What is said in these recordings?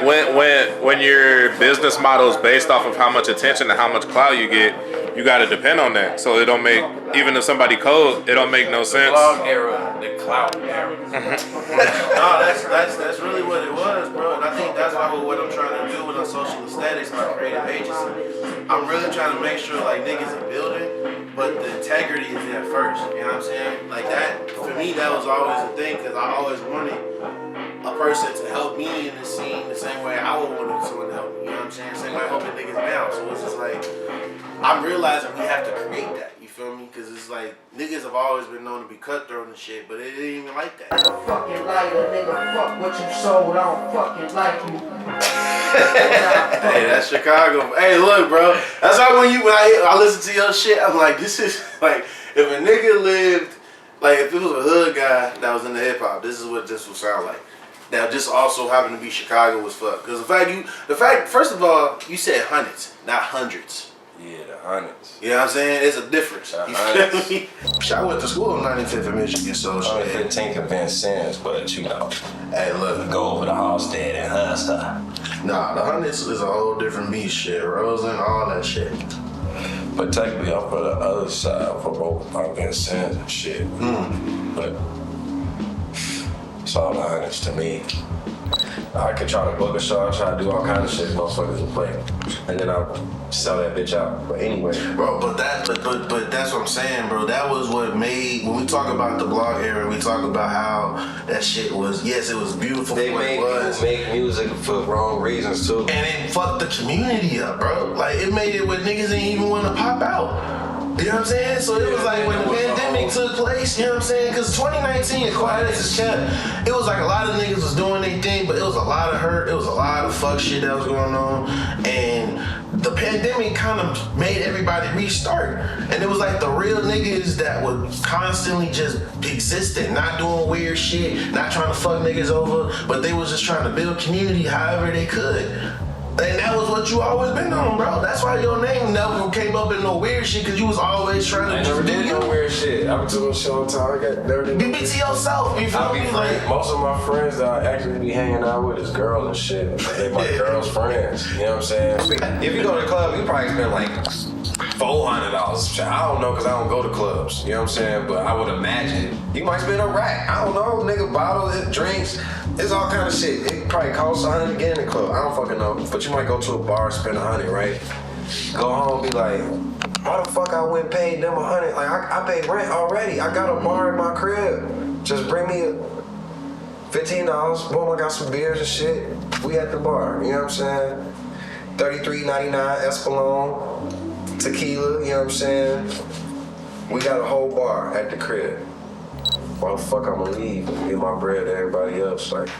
like when your business model is based off of how much attention and how much clout you get, you got to depend on that. So it don't make, even if somebody cold, it don't make no sense. The blog era, the clout era. No, that's really what it was, bro. And I think that's why what I'm trying to do with our social aesthetics, my creative agency. I'm really trying to make sure like niggas are building, but the integrity is there first. You know what I'm saying? Like that, for me, that was always a thing because I always wanted a person to help me in the scene the same way I would want someone to help me. You know what I'm saying? Same way I'm helping niggas now. So it's just like, I'm realizing we have to create that. You feel me? Because it's like, niggas have always been known to be cutthroat and shit, but it ain't even like that. I'm a fucking liar, nigga. Fuck what you sold. I don't fucking like you. Hey, that's Chicago. Hey, look, bro. That's how when I listen to your shit, I'm like, this is like, if a nigga lived, like if it was a hood guy that was into hip hop, this is what this would sound like. Now, just also happened to be Chicago as fuck. Because the fact, first of all, you said hundreds, not hundreds. Yeah, the hundreds. You know what I'm saying? There's a difference. You feel me? I went to school in 95th in Michigan, so shit. 15 convinced cents, but you know. Hey, look. Go over to Halstead and hustle. Nah, the hundreds is a whole different beast shit. Rosen, all that shit. But technically, I'm for the other side for both convinced cents and shit. But it's all the hundreds to me. I could try to book a show, try to do all kinds of shit motherfuckers will play. And then I'll sell that bitch out. But anyway. Bro, but that's what I'm saying, bro. That was what made, when we talk about the blog era, we talk about how that shit was, yes, it was beautiful they for what it was. They make music for wrong reasons too. And it fucked the community up, bro. Like, it made it where niggas didn't even want to pop out. You know what I'm saying? So it was like when the pandemic took place, you know what I'm saying? Because 2019, quiet as it's kept, it was like a lot of niggas was doing their thing, but it was a lot of hurt, it was a lot of fuck shit that was going on. And the pandemic kind of made everybody restart. And it was like the real niggas that were constantly just existing, not doing weird shit, not trying to fuck niggas over, but they was just trying to build community however they could. And that was what you always been on, bro. That's why your name never came up in no weird shit, because you was always trying to never did no weird shit. I was doing shit all the time. I got dirty. You be to yourself, you feel me? Like, most of my friends that I actually be hanging out with is girls and shit. They my girls' friends. You know what I'm saying? If you go to the club, you probably spend like $400. I don't know, because I don't go to clubs. You know what I'm saying? But I would imagine you might spend a rack. I don't know, nigga, bottles, drinks. It's all kind of shit. It probably costs $100 to get in the club. I don't fucking know. But you might go to a bar, spend $100, right? Go home, be like, why the fuck I went and paid them $100? Like, I paid rent already. I got a bar in my crib. Just bring me $15. Boom, I got some beers and shit. We at the bar. You know what I'm saying? $33.99 Espolon, tequila. You know what I'm saying? We got a whole bar at the crib. Why the fuck I'ma leave and get my bread to everybody else? Like,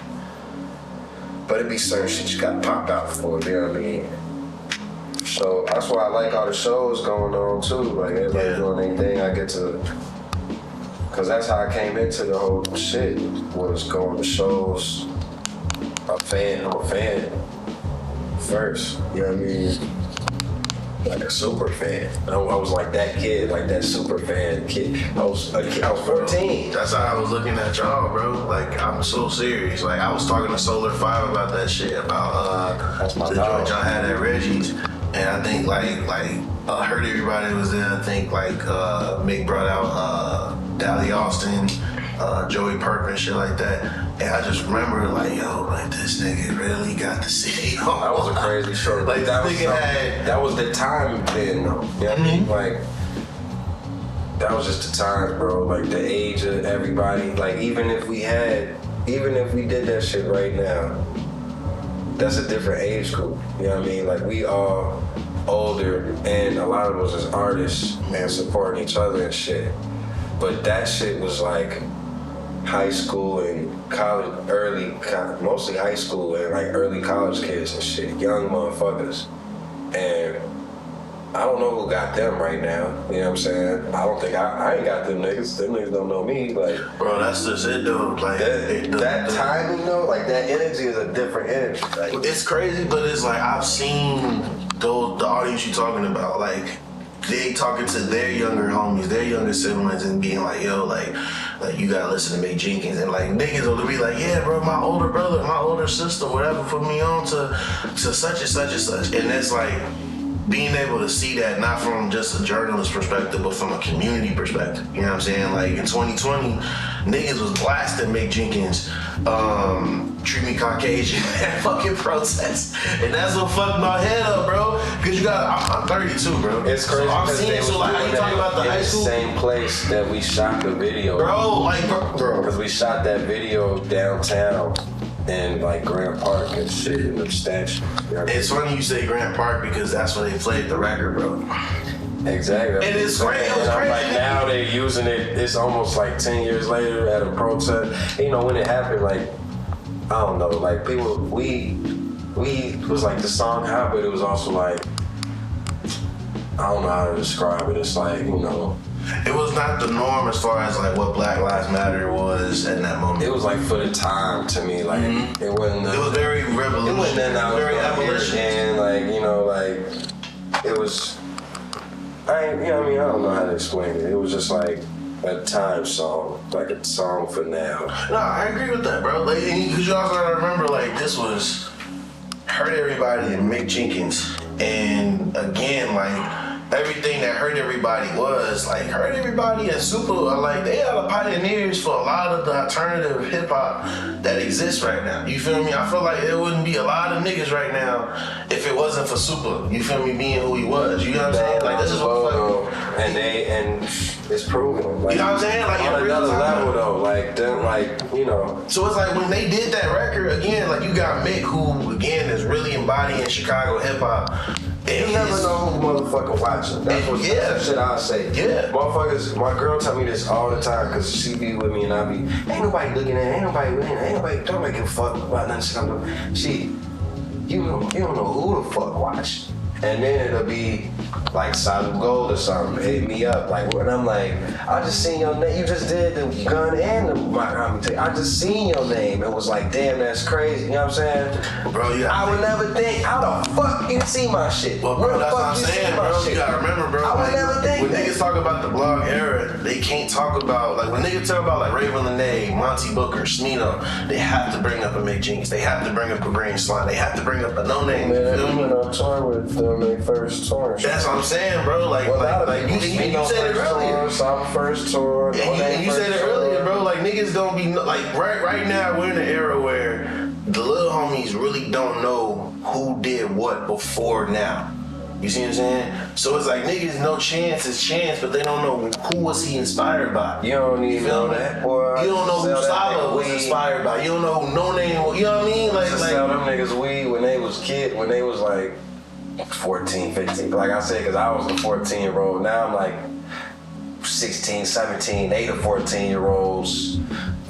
but it be certain shit you gotta pop out for, you know what I mean? So that's why I like all the shows going on too. Like everybody doing anything, I get to, cause that's how I came into the whole shit, was going to shows. I'm a fan first, you know what I mean? Like a super fan. I was like that kid, like that super fan kid. I was 14. That's how I was looking at y'all, bro. Like, I'm so serious. Like, I was talking to Solar 5 about that shit, about that's my the dog. joint y'all had at Reggie's. And I think I heard everybody was there. I think Mick brought out Dally Austin, Joey Perkins, shit like that. And I just remember like, yo, like this nigga really got the city on. That was a crazy show. Like that was the time then, though. You know what I mean? Like, that was just the time, bro. Like the age of everybody. Like even if we did that shit right now, that's a different age group. You know what I mean? Like we all older, and a lot of us as artists and supporting each other and shit. But that shit was like high school and college, mostly high school and like early college kids and shit, young motherfuckers. And I don't know who got them right now, you know what I'm saying? I don't think, I ain't got them niggas don't know me, like. Bro, that's just it though, like. That time, you know, like that energy is a different energy. Like, it's crazy, but it's like, I've seen the audience you talking about, like, they talking to their younger homies, their younger siblings, and being like, yo, like like you gotta listen to Mick Jenkins, and like niggas will be like, yeah, bro, my older brother, my older sister, whatever, put me on to such and such and such, and that's like being able to see that not from just a journalist perspective, but from a community perspective. You know what I'm saying? Like in 2020, niggas was blasting Mick Jenkins, treat me Caucasian at fucking protests, and that's what fucked my head up, bro. Cause you got, I'm 32, bro. It's crazy. So I'm seeing, so like, how you talking about the high school? Same place that we shot the video, Bro, like, bro. Because we shot that video downtown in like Grant Park and shit in the statue. It's funny you say Grant Park because that's where they played the record, bro. Exactly. And it's crazy. And I'm like, now they're using it. It's almost like 10 years later at a protest. You know, when it happened, like, I don't know, like people, we was like the song hot, but it was also like, I don't know how to describe it. It's like, you know, it was not the norm as far as like what Black Lives Matter was in that moment. it was like for the time to me, like it wasn't. It was very revolutionary. It wasn't that I was very gonna hear abolitionist. again, like, you know, like it was. I don't know how to explain it. It was just like a time song, like a song for now. No, I agree with that, bro. Like, because you also gotta remember, like, this was Hurt Everybody and Mick Jenkins, and again, like, everything that Hurt Everybody was, like, Hurt Everybody and Super are like, they are the pioneers for a lot of the alternative hip hop that exists right now. You feel me? I feel like there wouldn't be a lot of niggas right now if it wasn't for Super. You feel me? Being who he was. You know what I'm saying? Like, this is what and it's proven. Like, you know what I'm saying? Like, on in real another time. level though, like them, like, you know. So it's like when they did that record, again, like you got Mick, who again is really embodying Chicago hip hop. You never know who motherfucker watching. That's what Yeah. shit I say. Yeah. Motherfuckers, my girl tell me this all the time because she be with me and I be, ain't nobody looking at, ain't nobody, don't make a fuck about nothing shit I'm doing. Shit, you don't know who the fuck watch. And then it'll be like Solid Gold or something, hit me up. Like, and I'm like, I just seen your name. You just did the gun and the microphone. I just seen your name. It was like, damn, that's crazy. You know what I'm saying? Bro, yeah. I would never think, how the fuck you see my shit? Well, Where bro, the that's what fuck I'm you see saying, my bro. shit? You gotta remember, bro. I would never think when that. niggas talk about the blog era, they can't talk about, like, when niggas talk about, like, Raven Lenae, Monty Booker, Smino, they have to bring up a Mick Jenkins. They have to bring up a GreenSllime. They have to bring up a No Name. You Man, feel we me? went on tour with them, their first tour. That's what I'm saying, bro. Like, you said it earlier. Some first tour. And you said it earlier, bro. Like, niggas don't be like right now. We're in an era where the little homies really don't know who did what before now. You see what I'm saying? So it's like niggas know Chance is Chance, but they don't know who was he inspired by. You don't even know me? that, boy. You don't know who Saba was weed. inspired by. You don't know who No Name. You know what I mean? Like sell them niggas weed when they was when they was like 14, 15. Like I said, because I was a 14-year-old. Now I'm like 16, 17, 8 or 14-year-olds.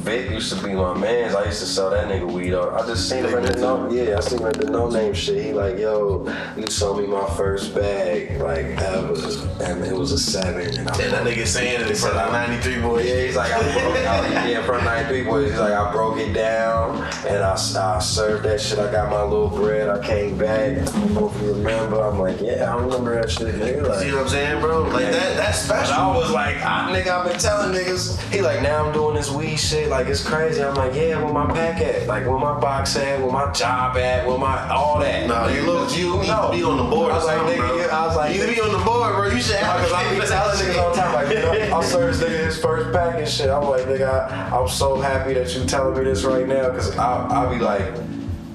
Vic used to be my mans. I used to sell that nigga weed up. I just seen him at the I seen him at the No Name shit. He like, yo, you sold me my first bag, like ever, and it was a 7. And that nigga saying it in front of 93 boys. Yeah, he's like, I broke it out. Yeah, in front of 93 boys. He's like, I broke it down and I served that shit. I got my little bread. I came back. I don't know if you remember. I'm like, yeah, I remember that shit, nigga. Like, See what I'm saying, bro? Like that's special. I was like, nigga, I've been telling niggas. He like, now I'm doing this weed shit. Like, it's crazy. I'm like, yeah, where my pack at? Like, where my box at? Where my job at? Where my all that? No, you need to be on the board. I was like, nigga, I was like, you need to be on the board, bro. You should have. Because I be telling niggas all the time, like, you know, I'll serve this nigga his first pack and shit. I'm like, nigga, I'm so happy that you telling me this right now, because I'll be like,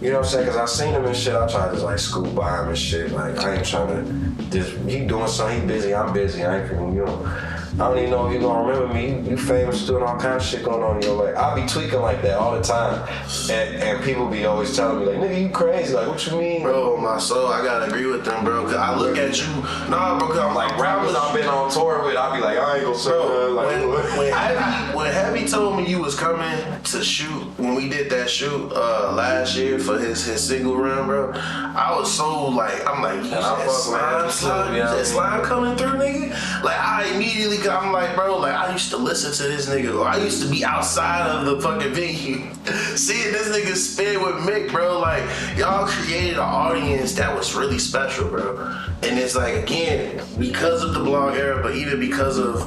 you know what I'm saying? Because I seen him and shit. I try to just like scoop by him and shit. Like, I ain't trying to just, he doing something, he busy, I'm busy. I ain't feeling, you know. I don't even know if you gonna remember me. You famous, doing all kind of shit going on in your life. I be tweaking like that all the time. And people be always telling me, like, nigga, you crazy. Like, what you mean? Bro, my soul, I gotta agree with them, bro. Cause I look at you, nah, bro, cause I'm Like, rappers I've been on tour with, I be like, I ain't gonna say bro, like, when Heavy told me you was coming to shoot, when we did that shoot last year for his single run, bro, I was so like, I'm like, you said Slime coming through, nigga? Like, I immediately, I'm like, bro, like, I used to listen to this nigga, or I used to be outside of the fucking venue, seeing this nigga spin with Mick, bro. Like, y'all created an audience that was really special, bro. And it's like, again, because of the blog era, but even because of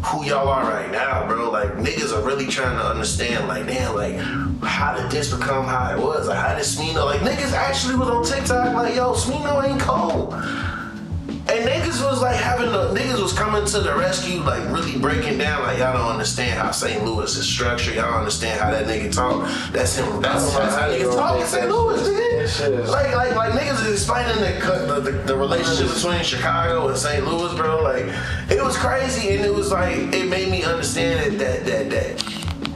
who y'all are right now, bro. Like, niggas are really trying to understand, like, damn, like, how did this become how it was? Like, how did Smino, like, niggas actually was on TikTok, like, yo, Smino ain't cold. And niggas was like niggas was coming to the rescue, like really breaking down, like, y'all don't understand how St. Louis is structured. Y'all don't understand how that nigga talk. That's him. That's how niggas talk in St. Louis, nigga. Like niggas is explaining the relationship between Chicago and St. Louis, bro. Like, it was crazy, and it was like, it made me understand that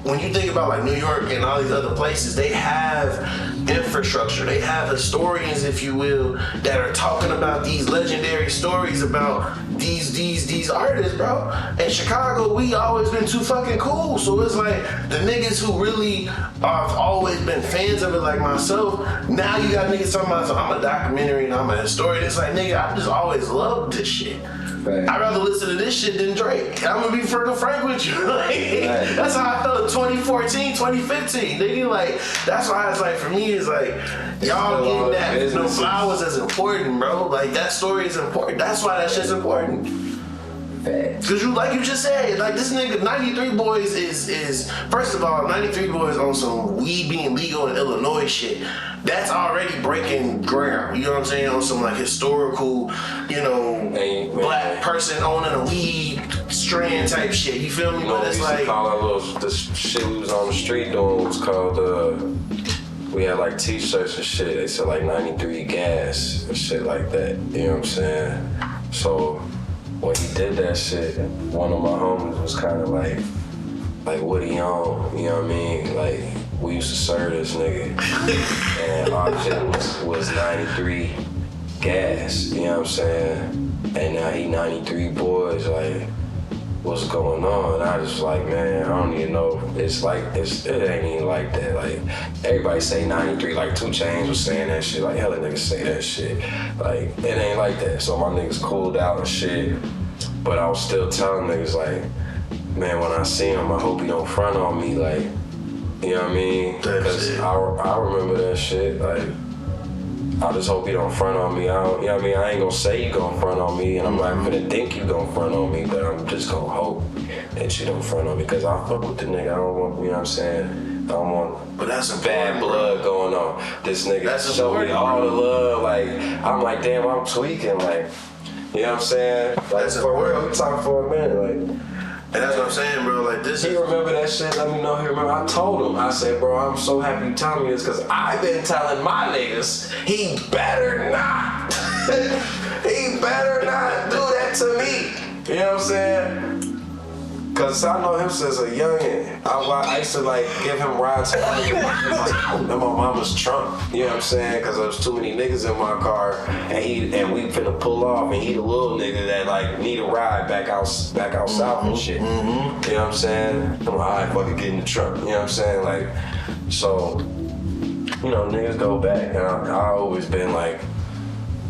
when you think about like New York and all these other places, they have infrastructure. They have historians, if you will, that are talking about these legendary stories about these artists, bro. In Chicago, we always been too fucking cool. So it's like the niggas who really have always been fans of it, like myself. Now you got niggas talking about, so I'm a documentary and I'm a historian. It's like, nigga, I just always loved this shit. Right. I'd rather listen to this shit than Drake. I'm gonna be further frank with you. Like, right. That's how I felt in 2014, 2015. Nigga, like, that's why it's like, for me, it's like, y'all getting that, no flowers is important, bro. Like, that story is important. That's why that shit's important. Cause like you just said, like, this nigga 93 Boys is first of all, 93 Boys on some weed being legal in Illinois shit. That's already breaking ground. You know what I'm saying? On some like historical, you know, black person owning a weed strand type shit. You feel me? You know, but it's we used to call our the shit we was on the street doing was called we had like t-shirts and shit. They said like 93 gas and shit like that. You know what I'm saying? So when he did that shit, one of my homies was kind of like what he on? You know what I mean? Like, we used to serve this nigga, and our shit was 93 gas. You know what I'm saying? And now he 93 Boys. Like, what's going on? And I just like, man, I don't even know. It ain't even like that. Like, everybody say 93. Like, 2 Chainz was saying that shit. Like, hella niggas say that shit. Like, it ain't like that. So my niggas cooled out and shit. But I was still telling niggas, like, man, when I see him, I hope he don't front on me. Like, you know what I mean? Because I remember that shit. Like, I just hope he don't front on me. You know what I mean? I ain't gonna say you gonna front on me, and I'm not gonna think you gonna front on me, but I'm just gonna hope that you don't front on me, because I fuck with the nigga. I don't want, you know what I'm saying? I don't want bad blood going on. This nigga show me all the love. Like, I'm like, damn, I'm tweaking. Like, you know what I'm saying? Like, that's for real. We talk for a minute. Like, and that's what I'm saying, bro. Like, this he remember that shit. Let me know he remember. I told him. I said, bro, I'm so happy you telling me this, because I've been telling my niggas he better not. He better not do that to me. You know what I'm saying? Cause I know him since a youngin'. I used to like give him rides in my mama's trunk. You know what I'm saying? Cause there was too many niggas in my car, and we finna pull off, and he the little nigga that like need a ride back out south and shit. Mm-hmm. You know what I'm saying? I'm like, alright, fucking get in the trunk. You know what I'm saying? Like, so, you know, niggas go back, and I always been like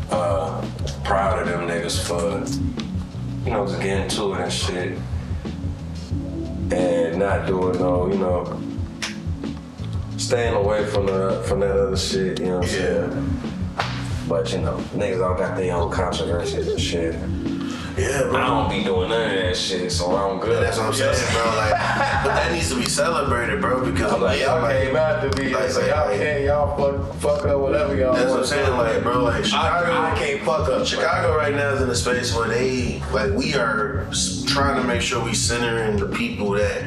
proud of them niggas for, you know, just getting to it and shit. And not doing no, you know, staying away from that other shit, you know what I'm saying? But, you know, niggas all got their own controversies and shit. Yeah, bro. I don't be doing none of that shit, so I'm good. Yeah, that's what I'm saying, bro. Like, but that needs to be celebrated, bro, because I'm like, y'all came out to be like, y'all can't, y'all fuck up whatever y'all that's want. what I'm saying, like, bro, like, Chicago, I can't fuck up. Chicago right now is in a space where we are trying to make sure we centering the people that,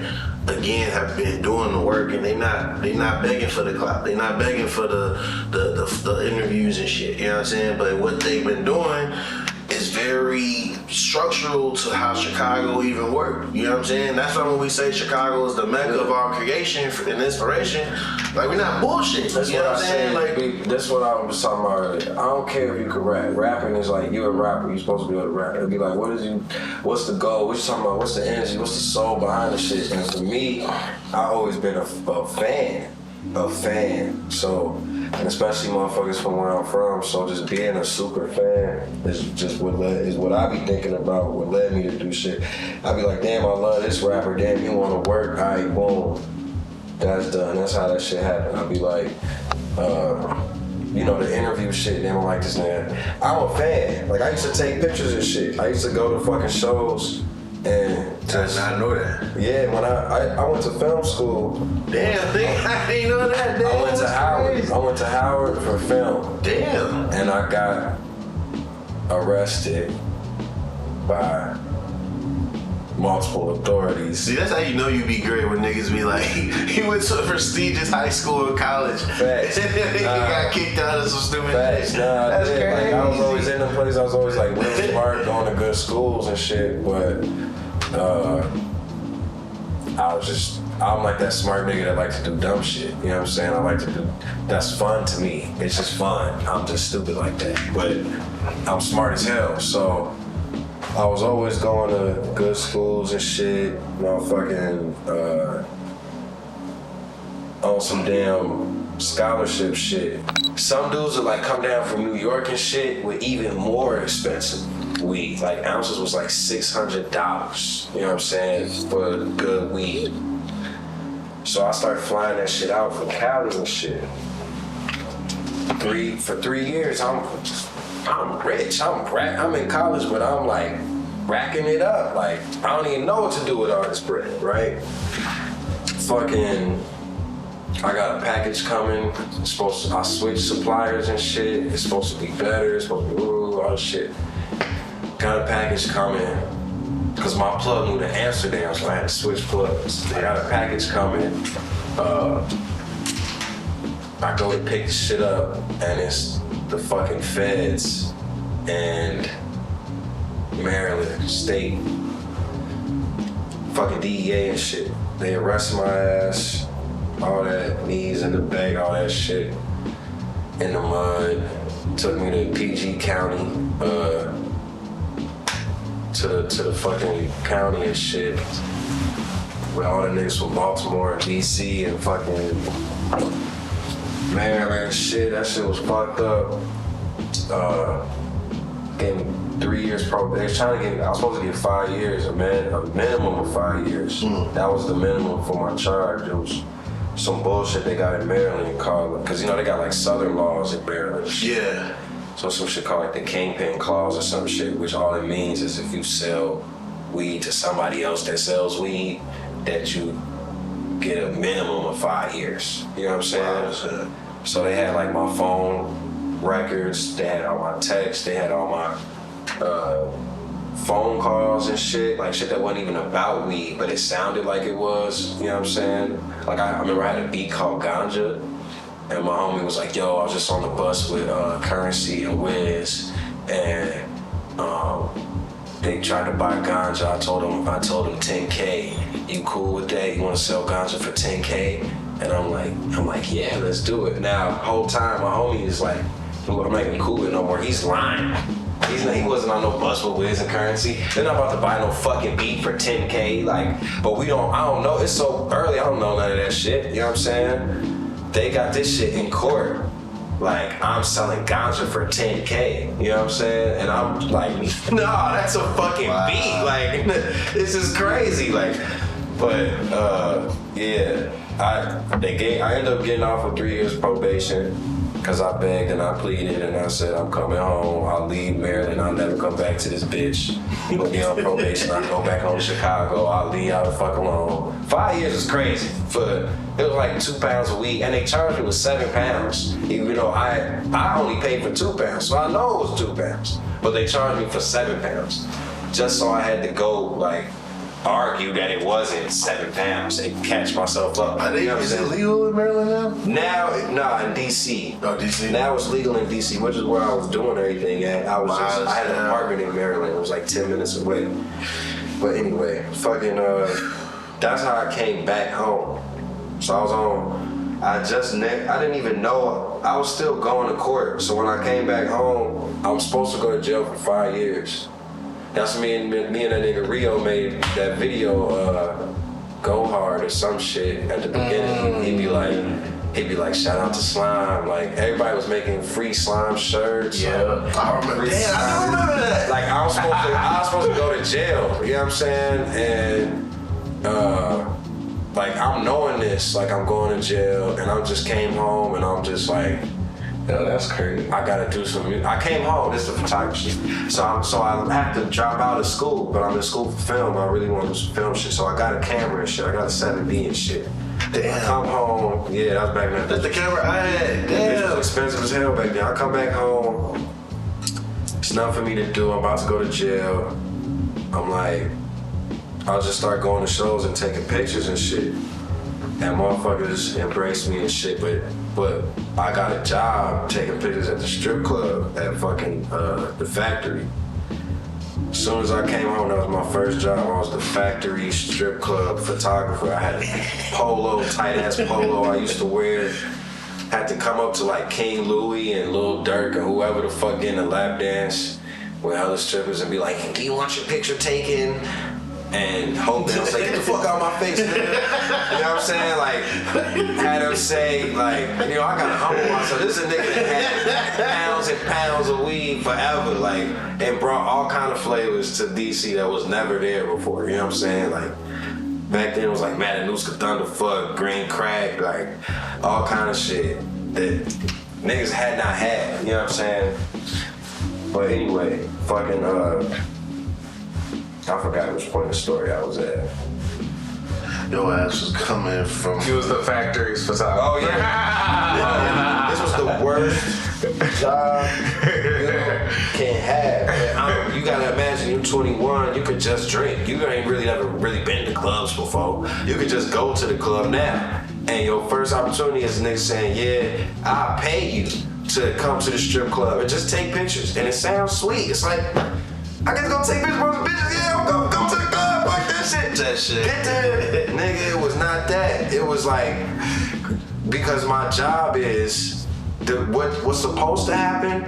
again, have been doing the work, and they not begging for the clout. They not begging for the interviews and shit. You know what I'm saying? But what they've been doing is very structural to how Chicago even worked. You know what I'm saying? That's why when we say Chicago is the mecca of our creation and inspiration, like, we're not bullshit. That's you know what I'm saying? Like, that's what I was talking about earlier. I don't care if you can rap. Rapping is like, you're a rapper, you're supposed to be able to rap. It'll be like, what's the goal? What you talking about? What's the energy? What's the soul behind the shit? And for me, I've always been a fan. So, and especially motherfuckers from where I'm from, so just being a super fan is just what I be thinking about, what led me to do shit. I be like, damn, I love this rapper, damn, you wanna work, alright, boom. That's done. That's how that shit happened. I'll be like, you know, the interview shit, damn, I like this nigga. I'm a fan. Like, I used to take pictures and shit. I used to go to fucking shows And I know that. yeah, when I went to film school. Damn, nigga, I didn't know that. Damn, I went to Howard. crazy. I went to Howard for film. Damn. And I got arrested by multiple authorities. See, that's how you know you be great when niggas be like, he went to a prestigious high school or college. Facts. He got kicked out of some stupid Facts. shit. Nah, That's yeah, crazy. like I was always in the place. I was always like real smart, going to good schools and shit. But I'm like that smart nigga that likes to do dumb shit. You know what I'm saying? I like to do. That's fun to me. It's just fun. I'm just stupid like that. But I'm smart as hell. So I was always going to good schools and shit. Motherfucking on some damn scholarship shit. Some dudes would like come down from New York and shit with even more expensive weed. Like ounces was like $600. You know what I'm saying? For good weed. So I started flying that shit out from Cali and shit. For 3 years, I'm rich. I'm in college, but I'm like racking it up. Like I don't even know what to do with all this bread, right? Fucking, I got a package coming. I switched suppliers and shit. It's supposed to be better. It's supposed to be all this shit. Got a package coming. Cause my plug moved to Amsterdam, so I had to switch plugs. I got a package coming. I go to pick the shit up, and it's the fucking feds and Maryland State, fucking DEA and shit. They arrested my ass, all that, knees in the bag, all that shit, in the mud. Took me to PG County. To the fucking county and shit, with all the niggas from Baltimore and DC and fucking Maryland and shit. That shit was fucked up. Getting 3 years probation. They was trying to get. I was supposed to get 5 years, a minimum of 5 years. That was the minimum for my charge. It was some bullshit they got in Maryland called, cause you know they got like Southern laws in Maryland. Yeah. So some shit called like the Kingpin Clause or some shit, which all it means is if you sell weed to somebody else that sells weed, that you get a minimum of 5 years. You know what I'm saying? Wow. So they had like my phone records, they had all my texts, they had all my phone calls and shit, like shit that wasn't even about weed, but it sounded like it was, you know what I'm saying? Like I remember I had a beat called Ganja, and my homie was like, yo, I was just on the bus with Currency and Wiz, and they tried to buy ganja. I told them 10K. You cool with that? You want to sell ganja for 10K? And I'm like, yeah, let's do it. Now, whole time my homie is like, I'm not even cool with no more. He's lying. He wasn't on no bus with Wiz and Currency. They're not about to buy no fucking beat for 10K. Like, but I don't know. It's so early. I don't know none of that shit. You know what I'm saying? They got this shit in court. Like, I'm selling ganja for 10K. You know what I'm saying? And I'm like, nah, that's a fucking beat. Like, this is crazy. Like, but yeah, I ended up getting off with 3 years probation. Cause I begged and I pleaded and I said, I'm coming home, I'll leave Maryland, I'll never come back to this bitch. Put me on probation, I'll go back home to Chicago, I'll leave out the fuck alone. 5 years is crazy, but it was like 2 pounds a week and they charged me with 7 pounds. Even though I only paid for 2 pounds, so I know it was 2 pounds. But they charged me for 7 pounds. Just so I had to go like, argue that it wasn't 7 pounds and catch myself up. Is it legal in Maryland now? Now, in DC. Oh, DC. Now it's legal in DC, which is where I was doing everything at. I had an apartment in Maryland. It was like 10 minutes away. But anyway, fucking, that's how I came back home. So I was on, I didn't even know, I was still going to court. So when I came back home, I was supposed to go to jail for 5 years. That's me and that nigga Rio made that video, Go Hard or some shit at the beginning. He'd be like, shout out to Slime. Like, everybody was making free Slime shirts. Yeah, I remember. Damn, I don't remember that. Like, I was supposed to go to jail. You know what I'm saying? And like, I'm knowing this. Like, I'm going to jail, and I just came home, and I'm just like, Yo, that's crazy. I gotta do some. I came home. This is the photography. So I have to drop out of school, but I'm in school for film. I really want to do some film shit. So I got a camera and shit. I got a 7D and shit. Damn. I come home. Yeah, that was back then. That's the camera I had. It Damn. was expensive as hell back then. I come back home. It's nothing for me to do. I'm about to go to jail. I'm like, I'll just start going to shows and taking pictures and shit. And motherfuckers embrace me and shit, but I got a job taking pictures at the strip club at fucking the factory. As soon as I came home, that was my first job. I was the factory strip club photographer. I had a polo, tight ass polo I used to wear. Had to come up to like King Louie and Lil Durk or whoever the fuck getting a lap dance with other strippers and be like, do you want your picture taken? And hope they don't say, get the fuck out of my face, nigga. You know what I'm saying? Like, had them say, like, you know, I gotta humble myself. This is a nigga that had pounds and pounds of weed forever, like, and brought all kind of flavors to DC that was never there before. You know what I'm saying? Like, back then it was like Matanuska Thunderfuck, Green Crack, like, all kind of shit that niggas had not had. You know what I'm saying? But anyway, fucking, I forgot which point of the story I was at. Your ass was coming from. He was the factory's photographer. Oh yeah. This was the worst job you can have. You gotta imagine you're 21, you could just drink. You ain't really never really been to clubs before. You could just go to the club now. And your first opportunity is a nigga saying, yeah, I'll pay you to come to the strip club and just take pictures. And it sounds sweet. It's like, I get to go take pictures of some bitches. Yeah, I'm gonna go to the club. Fuck that shit. That shit. Get there. Nigga, it was not that. It was like, because my job is, what's supposed to happen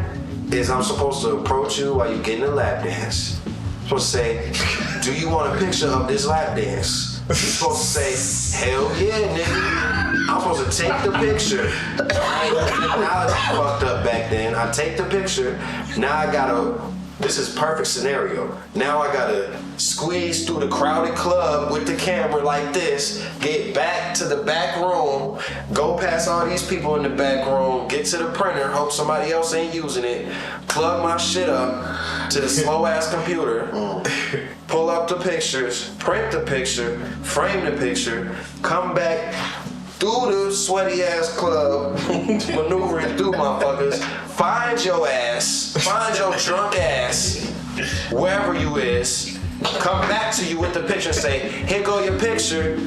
is I'm supposed to approach you while you're getting a lap dance. I'm supposed to say, do you want a picture of this lap dance? You're supposed to say, hell yeah, nigga. I'm supposed to take the picture. Technology fucked up back then. I take the picture. Now I gotta, this is perfect scenario. Now I gotta squeeze through the crowded club with the camera like this, get back to the back room, go past all these people in the back room, get to the printer, hope somebody else ain't using it, plug my shit up to the slow ass computer, pull up the pictures, print the picture, frame the picture, come back through the sweaty ass club, maneuvering through motherfuckers, find your ass, find your drunk ass, wherever you is, come back to you with the picture and say, here go your picture,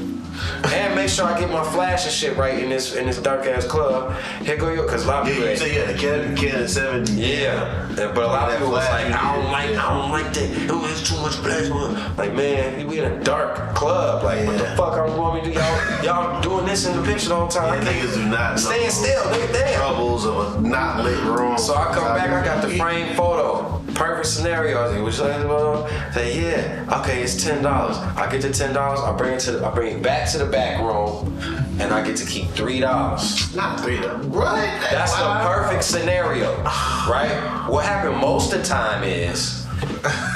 and make sure I get my flash and shit right in this dark ass club. Here go your, cause a lot of people. So yeah, the Canon 70. Yeah, but a lot of people was like, I don't like that. Oh, it's too much flash. Like, man, we in a dark club. Like, what the fuck I want me to do? Y'all doing this in the picture the whole time. Yeah, niggas do not staying still, nigga. Damn. Troubles of a not lit room. So I come back, I got the frame photo. Perfect scenario. I was like, would you like the photo? Say, yeah. Okay, it's $10. I get the $10. I bring it back to the back room, and I get to keep $3. Not $3. Right. That's the perfect scenario, right? What happened most of the time is,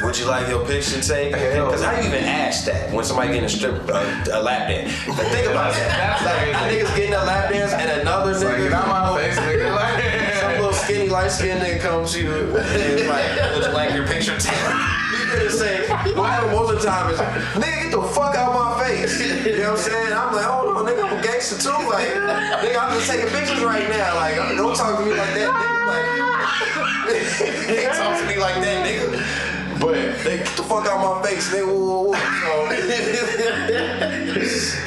would you like your picture taken? Because how you even ask that when somebody getting a lap dance? Like, think about that. Like, a nigga's getting a lap dance and another nigga. Get out my face, nigga. Some little skinny, light-skinned nigga comes to you and is like, would you like your picture taken? You could say, what happened most of the time is, nigga, get the fuck out of my face. You know what I'm saying? I'm like, hold on, nigga, I'm a gangster too. Like, nigga, I'm just taking pictures right now. Like, don't talk to me like that, nigga. Like, can't talk to me like that, nigga. But they get the fuck out of my face, nigga.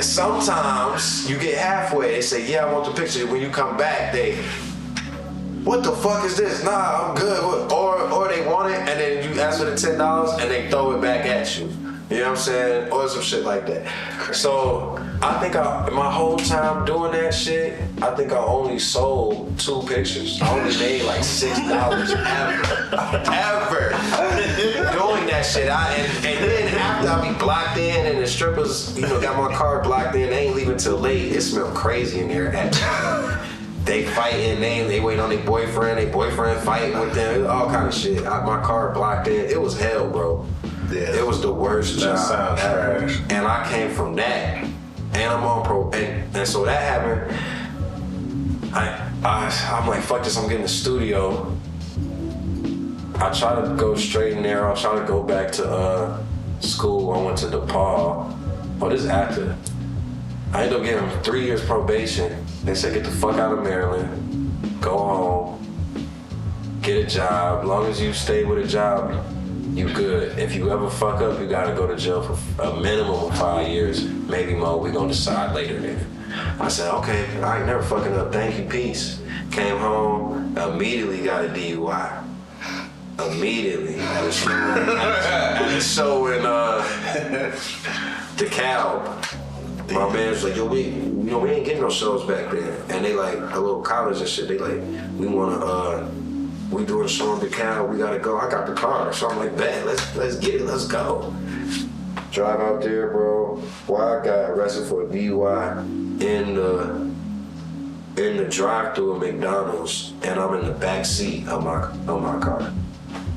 So, sometimes you get halfway. They say, yeah, I want the picture. When you come back, they, what the fuck is this? Nah, I'm good. Or they want it, and then you ask for the $10, and they throw it back at you. You know what I'm saying? Or some shit like that. So I think my whole time doing that shit, I think I only sold 2 pictures. I only made like $6 ever doing that shit. And then after I be blocked in and the strippers, got my card blocked in, they ain't leaving till late. It smelled crazy in there. They fighting, they wait on their boyfriend fighting with them, all kind of shit. My car blocked in. It was hell, bro. Yeah. It was the worst job. Sounds trash. And I came from that. And I'm on pro, and so that happened. I'm like, fuck this, I'm getting the studio. I try to go straight and narrow. I try to go back to school. I went to DePaul. Oh, this is after. I ended up getting 3 years probation. They said, get the fuck out of Maryland, go home, get a job. As long as you stay with a job, you good. If you ever fuck up, you gotta go to jail for a minimum of 5 years, maybe more. We gonna decide later then. I said, okay, I ain't never fucking up. Thank you, peace. Came home, immediately got a DUI. Immediately at a show in DeKalb. My man was like, yo, we ain't getting no shows back then. And they like, a little college and shit, they like, we doing a show in DeKalb, we gotta go. I got the car, so I'm like, bet, let's get it, let's go. Drive out there, bro. Well, I got arrested for a DUI in the drive-thru of McDonald's, and I'm in the back seat of my car.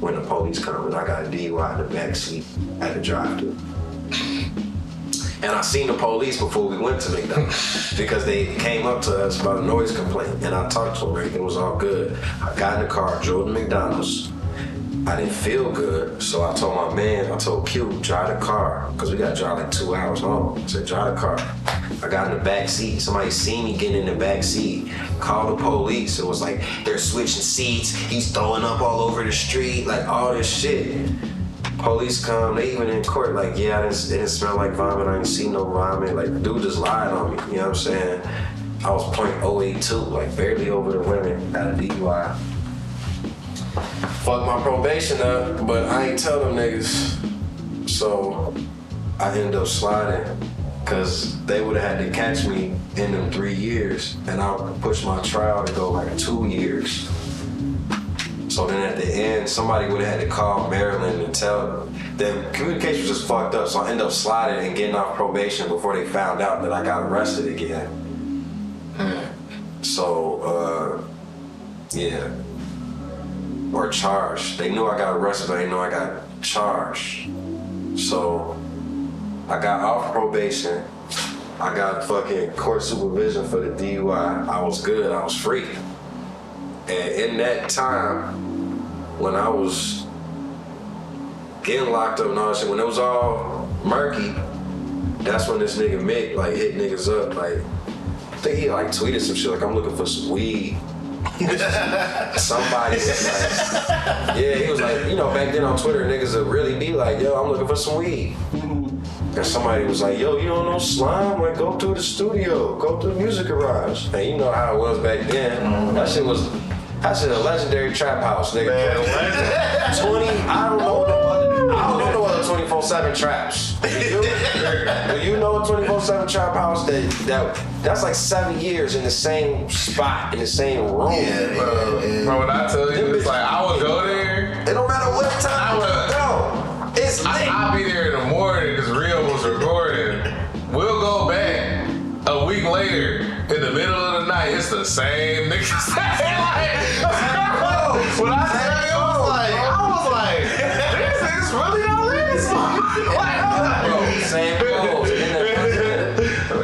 When the police come, and I got a DUI in the back seat at the drive-thru. And I seen the police before we went to McDonald's because they came up to us about a noise complaint, and I talked to them. Everything was all good. I got in the car, drove to McDonald's. I didn't feel good, so I told my man, I told Q, drive the car, because we got to drive like 2 hours home. I said, drive the car. I got in the back seat. Somebody seen me getting in the back seat, called the police. It was like, they're switching seats. He's throwing up all over the street, like all this shit. Police come, they even in court, like, yeah, it didn't smell like vomit. I didn't see no vomit. Like, the dude just lied on me, you know what I'm saying? I was .082, like barely over the limit, got a DUI. Fuck my probation up, but I ain't tell them niggas. So I ended up sliding, cause they would've had to catch me in them 3 years, and I pushed my trial to go like 2 years. So then at the end, somebody would've had to call Maryland and tell them. Communication was just fucked up, so I ended up sliding and getting off probation before they found out that I got arrested again. So, yeah. Or charged. They knew I got arrested, but they didn't know I got charged. So I got off probation. I got fucking court supervision for the DUI. I was good, I was free. And in that time, when I was getting locked up and all that shit, when it was all murky, that's when this nigga Mick like hit niggas up. Like, I think he like tweeted some shit like, I'm looking for some weed. Somebody was like, yeah, he was like, you know, back then on Twitter, niggas would really be like, yo, I'm looking for some weed. And somebody was like, yo, you don't know Slime? Like, go to the studio, go to the music garage. And you know how it was back then. That shit a legendary trap house, nigga. Man, 20, I don't know no other 24/7 traps. Do you know a 24/7 trap house? That's like 7 years in the same spot, in the same room. Yeah, Bro, when I tell you, it's like, I would go there. It don't matter what time you go. It's lit. I'll be there in the morning because Rio was recording. We'll go back a week later in the middle of the night. It's the same niggas. When I tell you, I was like, this is really all this. Same clothes.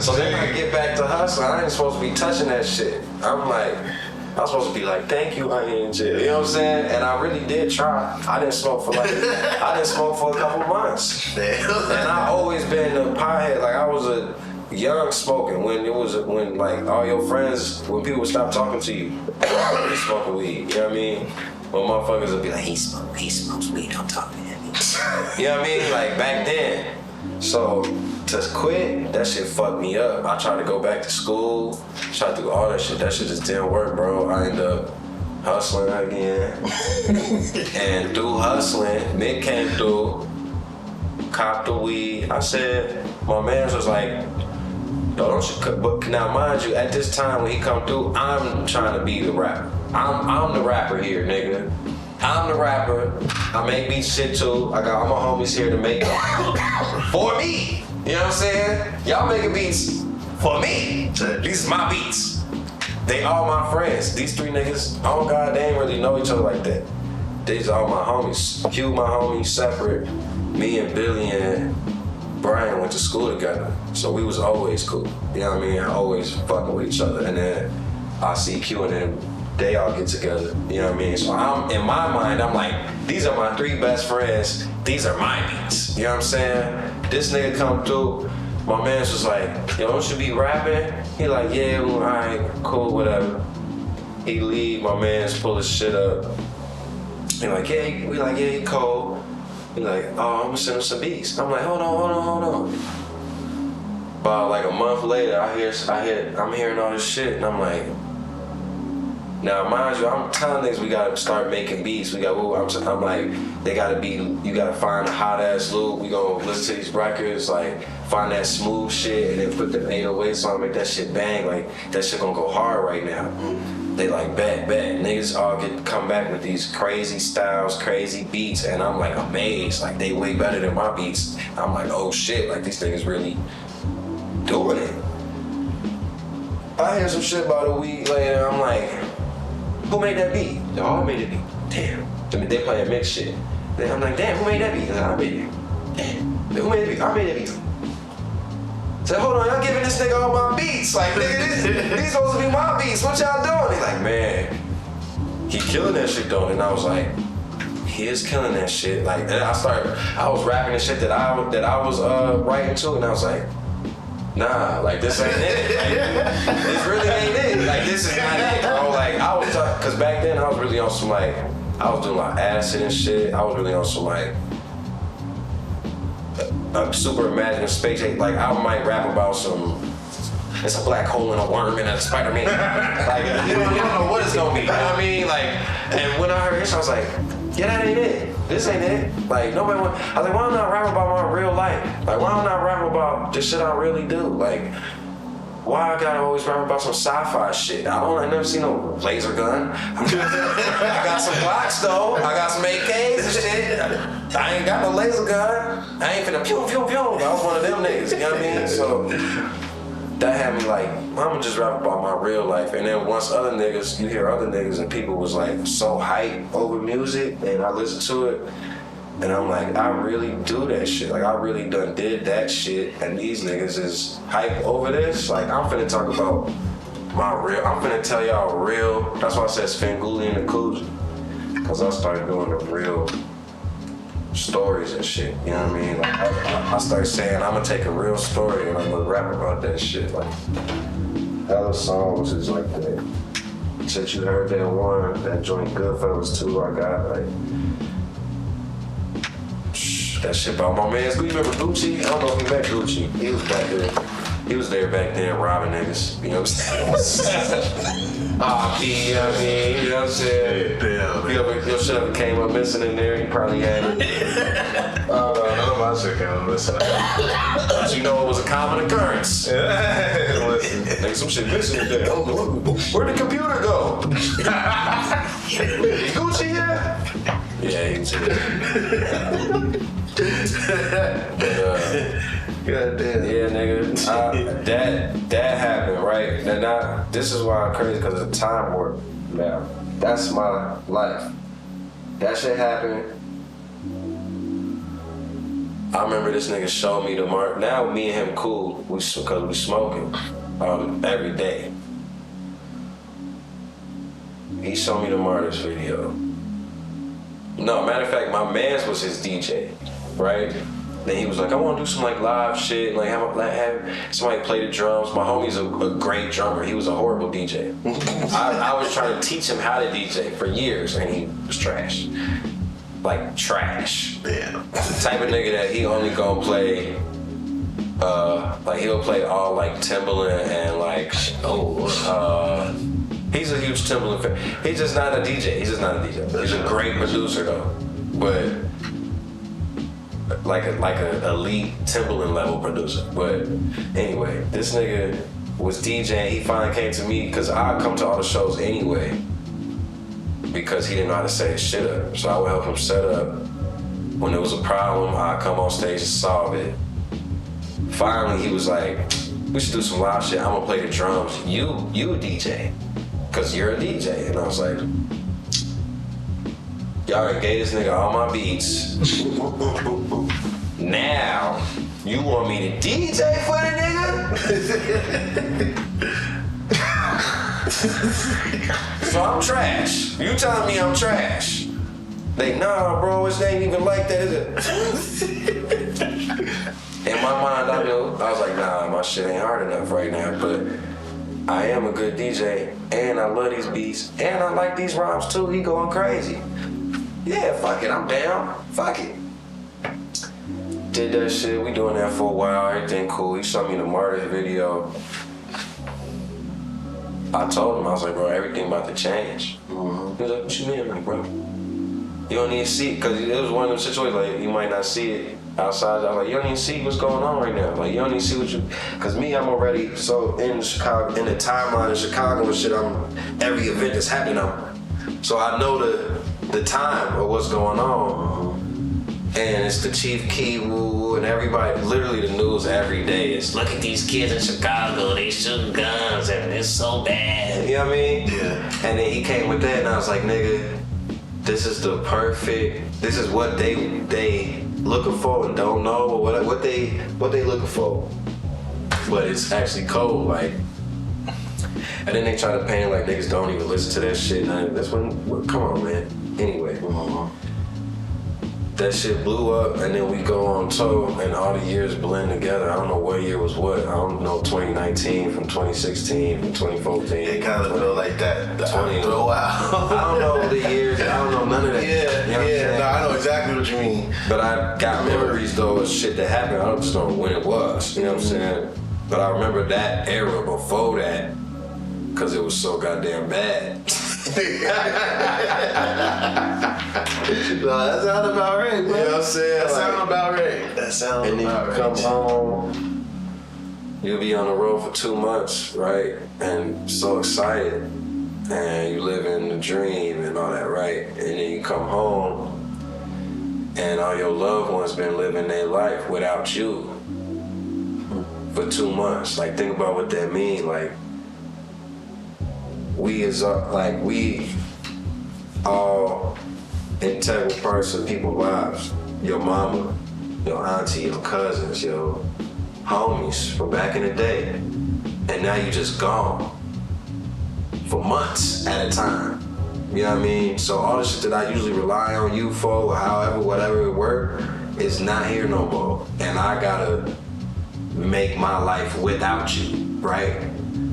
So then I get back to hustling. I ain't supposed to be touching that shit. I'm supposed to be like, thank you, I ain't in jail. You know what I'm saying? And I really did try. I didn't smoke for a couple months. And I always been a pothead. Like, I was a young smoking when like all your friends, when people would stop talking to you, you smoking weed. You know what I mean? When motherfuckers would be like, he smokes weed, don't talk to him. You know what I mean? Like back then. So to quit, that shit fucked me up. I tried to go back to school, tried to do all that shit. That shit just didn't work, bro. I ended up hustling again. And through hustling, Mick came through, copped the weed. I said, my man was like, yo, don't you, but now mind you, at this time when he come through, I'm trying to be the rapper. I'm the rapper here, nigga. I'm the rapper. I make beats shit too. I got all my homies here to make them for me. You know what I'm saying? Y'all making beats for me. These are my beats. They all my friends. These 3 niggas, oh God, they ain't really know each other like that. These are all my homies. Q, my homie, separate. Me and Billy and Brian went to school together. So we was always cool. You know what I mean? Always fucking with each other. And then I see Q and then they all get together. You know what I mean? So I'm in my mind, I'm like, these are my 3 best friends. These are my beats. You know what I'm saying? This nigga come through. My man's was like, yo, don't you be rapping? He like, yeah, well, all right, cool, whatever. He leave, my man's pull his shit up. He like, yeah, we like, yeah, he cold. He like, oh, I'm gonna send him some beats. I'm like, hold on. About like a month later, I'm hearing all this shit, and I'm like, now mind you, I'm telling niggas we gotta start making beats. I'm like, they gotta be, you gotta find a hot ass loop. We gonna listen to these records, like find that smooth shit, and then put the 808s on, make that shit bang. Like that shit gonna go hard right now. They like bet. Niggas all come back with these crazy styles, crazy beats, and I'm like amazed. Like they way better than my beats. I'm like, oh shit, like these niggas really doing it. I hear some shit about a week later. I'm like, who made that beat? They all made that beat. Damn. They playing mix shit. Then I'm like, damn, who made that beat? I made it. Damn. Who made that beat? I made that beat. Said, hold on, y'all giving this nigga all my beats. Like, nigga, these supposed to be my beats. What y'all doing? He's like, man, he killing that shit though. And I was like, he is killing that shit. Like, and I was rapping the shit that I was writing to, and I was like, nah, like this ain't it. Like, this really ain't it. Like this is not it, bro. Like I was cause back then I was really on some like, I was doing like acid and shit. I was really on some like a super imaginative space. Like I might rap about it's a black hole and a worm and a Spider-Man. Like you don't know what it's gonna be. You know what I mean? Like, and when I heard this, I was like, yeah, that ain't it. This ain't it. Like nobody I was like, why don't I rap about my real life? Like why don't I rap about the shit I really do? Like why I gotta always rap about some sci-fi shit? I never seen no laser gun. I got some blocks though. I got some AKs and shit. I ain't got no laser gun. I ain't finna pew pew pew. I was one of them niggas, you know what I mean? So that had me like, I'ma just rap about my real life. And then once you hear other niggas and people was like so hyped over music, and I listened to it, and I'm like, I really do that shit. Like I really done did that shit, and these niggas is hyped over this. Like I'm finna talk about I'm finna tell y'all real, that's why I said Svengoolie and the Coos. Cause I started doing the real stories and shit, you know what I mean? Like I started saying I'm gonna take a real story and I'm gonna rap about that shit. Like hella songs is like that. Since you heard that one, that joint Goodfellas 2 I got, like that shit about my man's. You remember Gucci? I don't know if you met Gucci. He was back there. He was there back then robbing niggas. You know what I'm saying? You know what I'm saying? Your shit ever came up missing in there, you probably had it. None of my shit came up missing. But you know it was a common occurrence. Listen. Like some shit missing in there. Where'd the computer go? Gucci here? Yeah, he was here. Goddamn. Yeah, nigga. That happened, right? And this is why I'm crazy, because of the time warp. Now, that's my life. That shit happened. I remember this nigga showed me the mark. Now me and him cool, because we smoking every day. He showed me the Martyrs video. No, matter of fact, my man's was his DJ, right? Then he was like, I want to do some like live shit, like have somebody play the drums. My homie's a great drummer. He was a horrible DJ. I was trying to teach him how to DJ for years, and he was trash. Like trash. Yeah. The type of nigga that he only gonna play, like he'll play all like Timbaland and like, he's a huge Timbaland fan. He's just not a DJ. He's a great producer though, but like a elite Timbaland level producer. But anyway, this nigga was DJing. He finally came to me because I come to all the shows anyway, because he didn't know how to set his shit up. So I would help him set up. When there was a problem, I'd come on stage and solve it. Finally, he was like, we should do some live shit. I'm gonna play the drums. You a DJ, cause you're a DJ. And I was like, y'all done gave this nigga all my beats. Now, you want me to DJ for the nigga? So I'm trash. You telling me I'm trash? They, nah, bro, it ain't even like that, is it? In my mind, I was like, nah, my shit ain't hard enough right now, but I am a good DJ, and I love these beats, and I like these rhymes too. He going crazy. Yeah, fuck it, I'm down. Fuck it. Did that shit, we doing that for a while, everything cool. He showed me the Martyrs video. I told him, I was like, bro, everything about to change. He was like, what you mean? I'm like, bro, you don't even see it, because it was one of those situations, like, you might not see it outside. I was like, you don't even see what's going on right now. Like, you don't even see what you, because me, I'm already so in Chicago, in the timeline of Chicago and shit, every event that's happening, so I know the time of what's going on. And it's the Chief Key Woo and everybody, literally the news every day is, look at these kids in Chicago, they shooting guns and it's so bad. You know what I mean? Yeah. And then he came with that and I was like, nigga, this is what they looking for and don't know, or what they looking for. But it's actually cold, like. And then they try to paint it like niggas don't even listen to that shit. That's when, come on, man. Anyway. That shit blew up, and then we go on tour, and all the years blend together. I don't know what year was what. I don't know 2019 from 2016 from 2014. It kind of felt like that. 20. Wow. I don't know the years. I don't know none of that. Yeah, You know what I'm saying? no, I know exactly what you mean. But I got memories though of shit that happened. I just don't know when it was. You know what I'm saying? But I remember that era before that, because it was so goddamn bad. No, that sounds about right, bro. You know what I'm saying? That sounds about right. That sounds And then about you right. come home, you'll be on the road for 2 months, right? And so excited. And you live in the dream and all that, right? And then you come home and all your loved ones been living their life without you for 2 months. Like, think about what that means. Like, we all integral parts of people's lives. Your mama, your auntie, your cousins, your homies from back in the day. And now you just gone for months at a time. You know what I mean? So all the shit that I usually rely on you for, however, whatever it work, is not here no more. And I gotta make my life without you, right?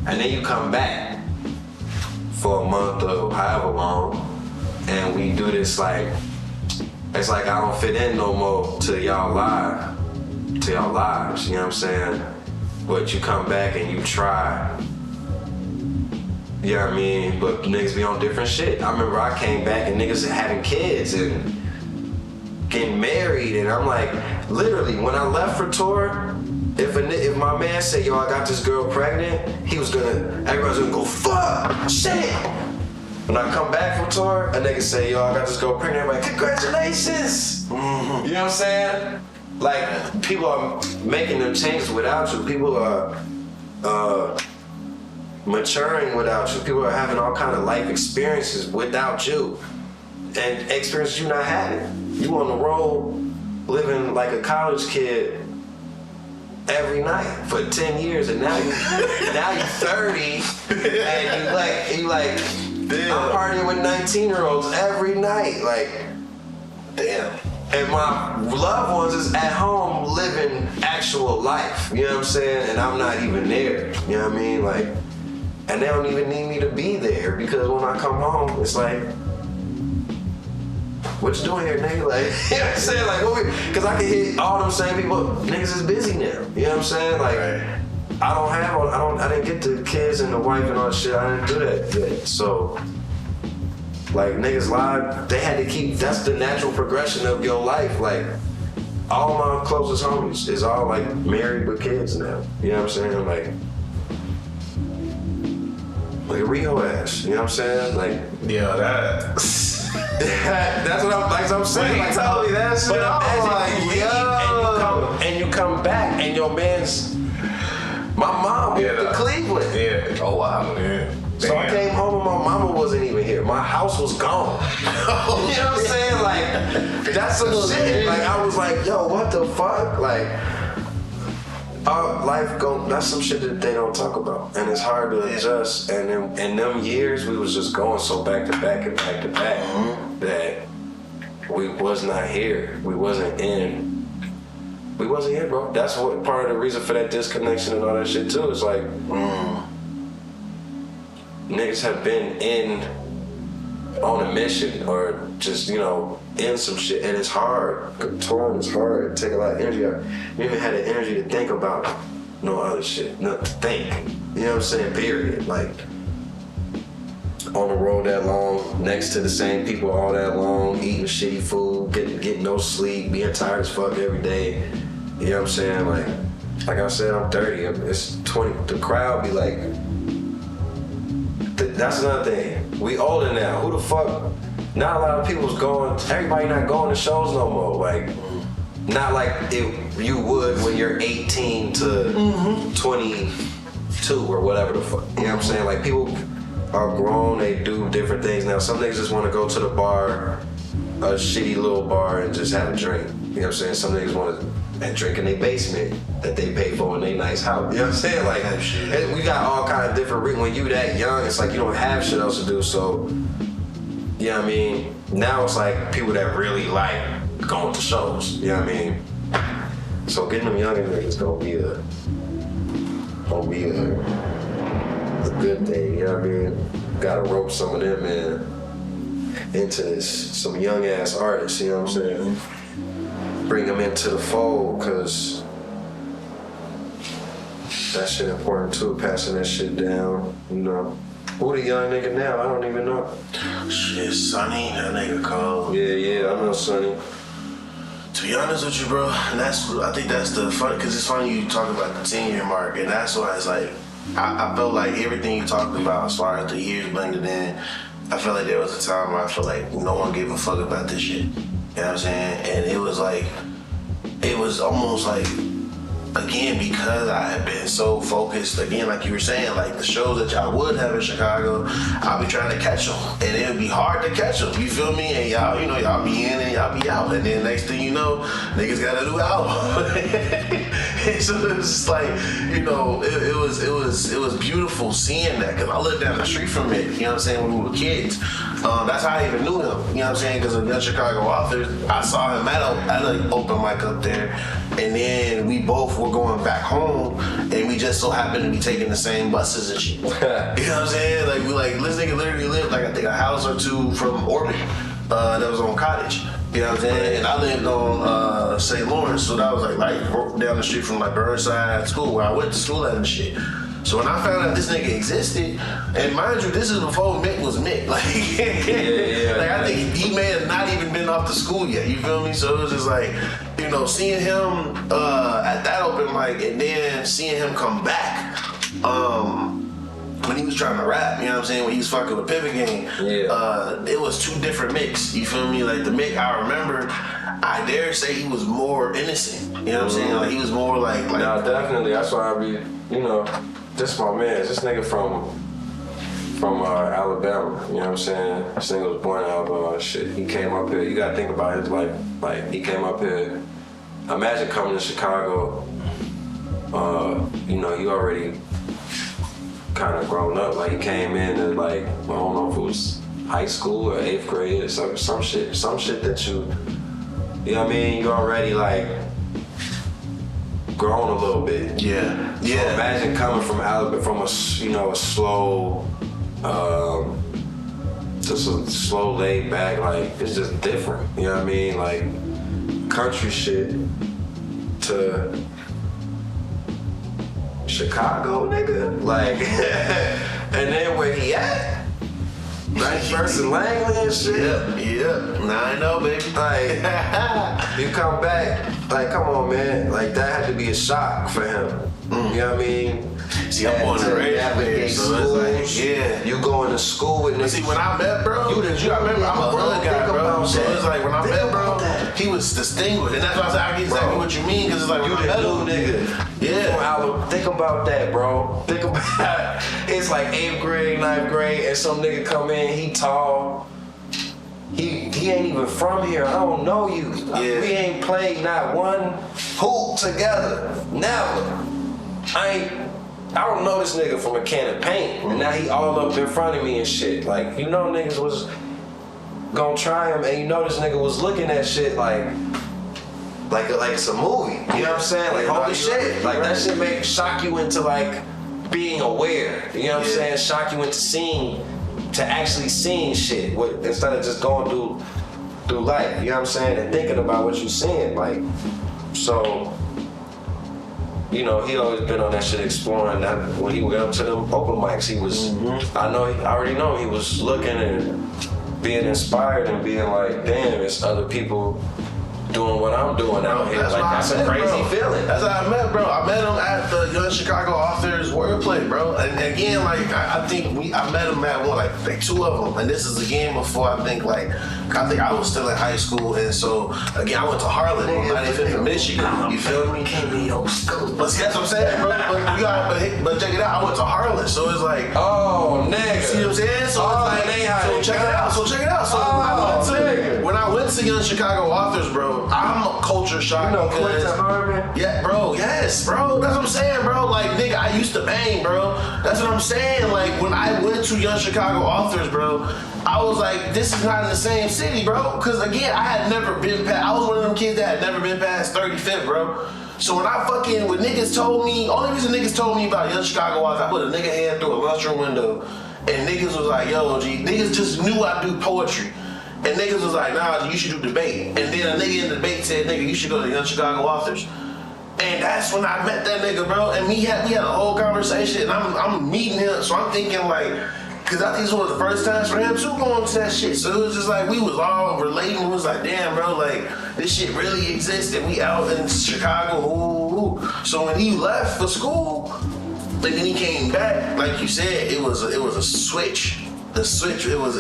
And then you come back for a month or however long, and we do this like, it's like I don't fit in no more to y'all lives, you know what I'm saying? But you come back and you try, you know what I mean? But niggas be on different shit. I remember I came back and niggas having kids and getting married, and I'm like, literally, when I left for tour, if my man said, yo, I got this girl pregnant, everybody's gonna go, fuck, shit. When I come back from tour, a nigga say, yo, I got this girl pregnant, everybody, congratulations. You know what I'm saying? Like, people are making them changes without you. People are maturing without you. People are having all kind of life experiences without you. And experiences you not having. You on the road living like a college kid every night for 10 years, and now you 30, and you like damn. I'm partying with 19-year-olds every night, like, damn. And my loved ones is at home living actual life, you know what I'm saying? And I'm not even there, you know what I mean? Like, and they don't even need me to be there, because when I come home, it's like, what you doing here, nigga? Like, you know what I'm saying? Like, because I can hit all them same people, niggas is busy now. You know what I'm saying? Like, right. I didn't get the kids and the wife and all that shit. I didn't do that yet. So, like, niggas live, they had to keep, that's the natural progression of your life. Like, all my closest homies is all, like, married with kids now. You know what I'm saying? Like a Rio ass. You know what I'm saying? Like, yeah, that. That's what I'm saying. When he told me that shit, but I was like, yo. And you come back, and your man's, my mom moved to Cleveland. Yeah. Oh wow. Yeah. So I came home and my mama wasn't even here. My house was gone. You know what I'm saying? Like, that's some shit. Like, I was like, yo, what the fuck? Like, That's some shit that they don't talk about, and it's hard to adjust. And in them years, we was just going so back to back and back to back that we was not here. We wasn't here, bro. That's what part of the reason for that disconnection and all that shit too. It's like niggas have been on a mission or just in some shit, and it's hard. Touring is hard. It take a lot of energy. You even had the energy to think about no other shit, not to think. You know what I'm saying? Period. Like on the road that long, next to the same people all that long, eating shitty food, getting no sleep, being tired as fuck every day. You know what I'm saying? Like I said, I'm 30. It's 20. The crowd be like. That's another thing. We older now. Who the fuck? Not a lot of people's going. Everybody not going to shows no more. Like, not like you would when you're 18 to 22 or whatever the fuck. You know what I'm saying? Like, people are grown. They do different things now. Some niggas just want to go to the bar, a shitty little bar, and just have a drink. You know what I'm saying? Some niggas want to drink in their basement that they pay for in their nice house. You know what I'm saying? Like, we got all kind of different reasons. When you that young, it's like you don't have shit else to do. So, you know what I mean? Now it's like people that really like going to shows. You know what I mean? So getting them younger niggas gonna be a good thing. You know what I mean? Gotta rope some of them into this, some young ass artists. You know what I'm saying? Bring them into the fold, cause that shit important too, passing that shit down, Who the young nigga now? I don't even know. Shit, Sonny, that nigga cold. Yeah, I know Sonny. To be honest with you, bro, and I think that's the fun, cause it's funny you talk about the 10-year mark, and that's why it's like, I felt like everything you talked about as far as the years blended in, I felt like there was a time where I felt like no one gave a fuck about this shit. You know what I'm saying? And it was almost like, again, because I had been so focused, again, like you were saying, like the shows that y'all would have in Chicago, I'll be trying to catch them. And it would be hard to catch them, you feel me? And y'all, y'all be in and y'all be out. And then next thing you know, niggas got a new album. And so it was just like, it was beautiful seeing that, because I lived down the street from it, you know what I'm saying, when we were kids. That's how I even knew him, you know what I'm saying, because of the Chicago authors. I saw him at an open mic up there, and then we both were going back home, and we just so happened to be taking the same buses and shit. You know what I'm saying? Like, this nigga literally lived, like, I think a house or two from Orbit, that was on Cottage. You know what I'm saying? And I lived on St. Lawrence, so that was like down the street from like Burnside School, where I went to school at and shit. So when I found out this nigga existed, and mind you, this is before Mick was Mick. Like, I think he may have not even been off the school yet. You feel me? So it was just like, seeing him at that open mic, and then seeing him come back when he was trying to rap. You know what I'm saying? When he was fucking with Pivot Game. It was two different Micks. You feel me? Like the Mick I remember, I dare say he was more innocent. You know what I'm saying? Like he was more like. No, definitely. That's why I be, this my man. This nigga from Alabama. You know what I'm saying? This nigga was born in Alabama. Shit. He came up here. You gotta think about his life. Like he came up here. Imagine coming to Chicago. You already kind of grown up. Like he came in and like, I don't know if it was high school or 8th grade or some shit that you know what I mean? You already like grown a little bit. Yeah. So imagine coming from Alabama, from a slow, just a slow laid back, like it's just different. You know what I mean? Like country shit to Chicago, nigga. Like, and then where he at? 91st and Langley and shit. Yeah. Now I know, baby. Like, you come back, like, come on, man. Like, that had to be a shock for him. You know what I mean? See, I'm born and raised there, so it's like, you going to school with niggas. See, when I met bro, I remember I'm a hood guy, bro. So it's like, when I met bro, he was distinguished. And that's why I said, I get exactly what you mean, because it's like, when I met him, nigga. Yeah. Think about that, bro. Think about it's like 8th grade, 9th grade, and some nigga come in, he tall. He ain't even from here. I don't know you. We ain't played not one hoop together. Never. I don't know this nigga from a can of paint, and now he all up in front of me and shit. Like, you know niggas was gonna try him, and you know this nigga was looking at shit like it's a movie. You know what I'm saying? Like, holy shit. Like, that shit make shock you into like being aware. You know what I'm saying? Shock you into actually seeing shit instead of just going through life. You know what I'm saying? And thinking about what you're seeing. Like, so. You know, he always been on that shit exploring. That when he went up to them open mics, he was. I already know he was looking and being inspired and being like, damn, it's other people doing what I'm doing out here. That's a crazy feeling. That's how I met, bro. I met him at the Young Chicago Authors Wordplay, bro. And again, like I think I met him at one, like two of them. And this is again before I think I was still in high school, and so again I went to Harlan on 95th in Michigan. You feel me? But see, that's what I'm saying, bro. But check it out. I went to Harlan, so it's like, oh nigga, see what I'm saying? So check it out. So when I went to Young Chicago Authors, bro, I'm a culture shock. You know Quentin Harmon? Yeah, bro. Yes, bro. That's what I'm saying, bro. Like, nigga, I used to bang, bro. That's what I'm saying. Like, when I went to Young Chicago Authors, bro, I was like, this is not in the same city, bro. Because, again, I had never been past, I was one of them kids that had never been past 35th, bro. So when niggas told me, only reason niggas told me about Young Chicago was I put a nigga hand through a lunchroom window, and niggas was like, yo, G, niggas just knew I do poetry. And niggas was like, nah, you should do debate. And then a nigga in the debate said, nigga, you should go to Young Chicago Authors. And that's when I met that nigga, bro. And we had a whole conversation, and I'm meeting him, so I'm thinking like, cause I think this was the first time for him too going to that shit. So it was just like, we was all relating. It was like, damn, bro, like, this shit really exists, and we out in Chicago, ooh. So when he left for school, like when he came back, like you said, it was a switch. The switch, and he was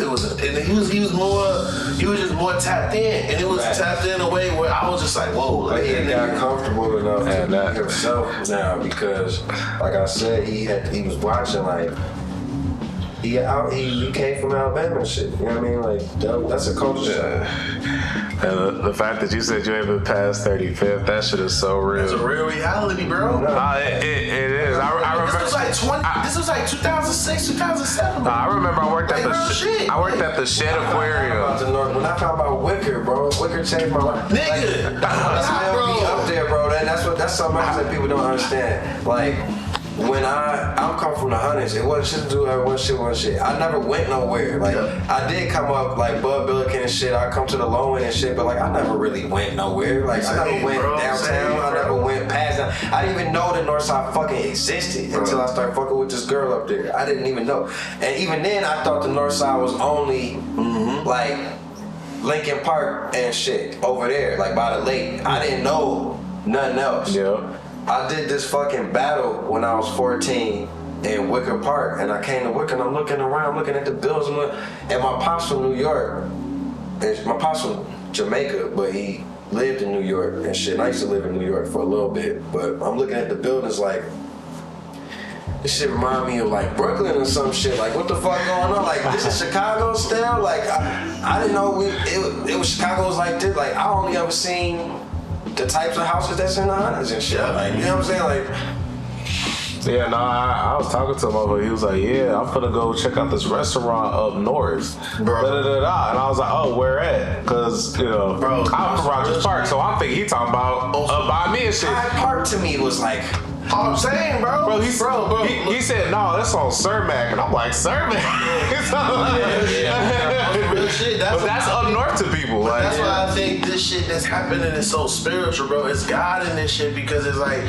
just more tapped in, and it was tapped in a way where I was just like, whoa. Like, he got comfortable enough to be himself now, because, like I said, he was watching, like, he came from Alabama and shit. You know what I mean? Like, that's a culture shock. And the fact that you said you ain't been past 35th, that shit is so real. It's a real reality, bro. It is. I remember. This was like 2006, 2007. Bro. I remember I worked at the Shed Aquarium. When I found out Wicker, bro, Wicker changed my life. Nigga, that's up there, bro. That's something else that people don't understand. Like, when I'm come from the hundreds, it wasn't shit to do with one shit. I never went nowhere. Like, I did come up like Bud Billiken and shit. I come to the low end and shit, but like I never really went nowhere. Like, I never went downtown. I never went past that. I didn't even know that Northside fucking existed until I started fucking with this girl up there. I didn't even know. And even then, I thought the Northside was only like Lincoln Park and shit over there, like by the lake. I didn't know nothing else. Yeah. I did this fucking battle when I was 14 in Wicker Park, and I came to Wicker and I'm looking around, looking at the buildings, and my pops from New York, and my pops from Jamaica, but he lived in New York and shit. And I used to live in New York for a little bit, but I'm looking at the buildings like, this shit remind me of like Brooklyn or some shit. Like, what the fuck going on? Like, this is Chicago still? Like, I didn't know it was Chicago was like this. Like, I only ever seen the types of houses that's in the hundreds and shit. Like, you know what I'm saying? Like, yeah, no, I was talking to him over. He was like, "Yeah, I'm gonna go check out this restaurant up north." Bro. And I was like, "Oh, where at?" Because bro, I'm from Rogers Park, so I'm thinking he talking about up by me and shit. Hyde Park to me was like, I'm saying, bro. He said, "No, that's on Cermak," and I'm like, "Cermak." Real shit. But that's up north to people. Like, that's why I think this shit that's happening is so spiritual, bro. It's God in this shit, because it's like,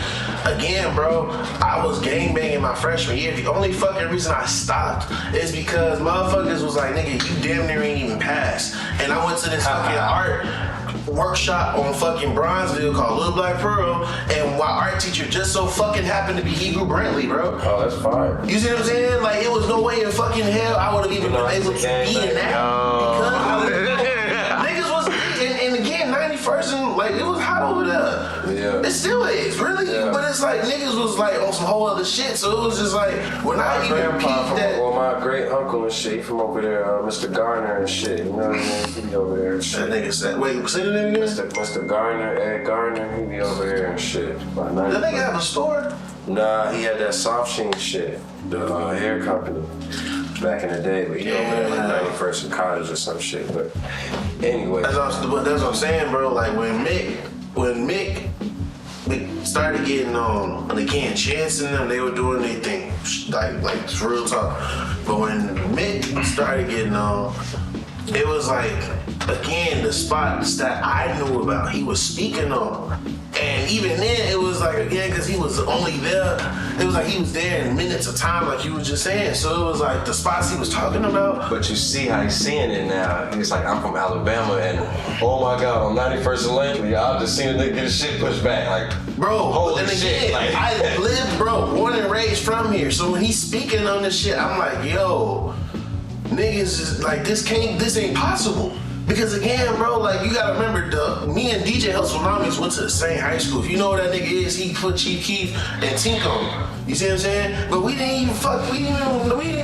again, bro, I was gangbanging my freshman year. The only fucking reason I stopped is because motherfuckers was like, nigga, you damn near ain't even passed. And I went to this fucking art workshop on fucking Bronzeville called Little Black Pearl, and my art teacher just so fucking happened to be Hebrew Brantley, bro. oh, that's fine. You see what I'm saying? Like, it was no way in fucking hell I would have even been able to be in that. Because niggas was, and again, 91st, and like, it was hot over there. Yeah. It still is, really. Yeah. But it's like, niggas was like on some whole other shit, so it was just like, when I even peeped that. Well, my great uncle and shit, he from over there, Mr. Garner and shit, you know what I mean? He be over there and shit. That nigga said, wait, say the name again? Mr. Garner, Ed Garner, he be over there and shit. That nigga have a store? Nah, he had that soft sheen shit, the hair company back in the day. But he over there like 91st in college or some shit. But anyway, that's what I'm saying, bro. Like when Mick started getting on, and again, Chance and them, they were doing their thing, like it's real talk. But when Mick started getting on, it was like, again, the spots that I knew about, he was speaking on. And even then, it was like, again, because he was only there, it was like he was there in minutes of time, like you were just saying. So it was like the spots he was talking about. but you see how he's seeing it now. He's like, I'm from Alabama, and oh my God, on 91st and Langley, y'all just seen a nigga get his shit pushed back. Like, bro, holy and shit. again, Like, I lived, bro, born and raised from here. So when he's speaking on this shit, I'm like, yo, niggas is like, this ain't possible. Because again, bro, like you gotta remember, me and DJ Hustle Mamis went to the same high school. If you know what that nigga is, he put Chief Keef and Tink on. You see what I'm saying? But we didn't even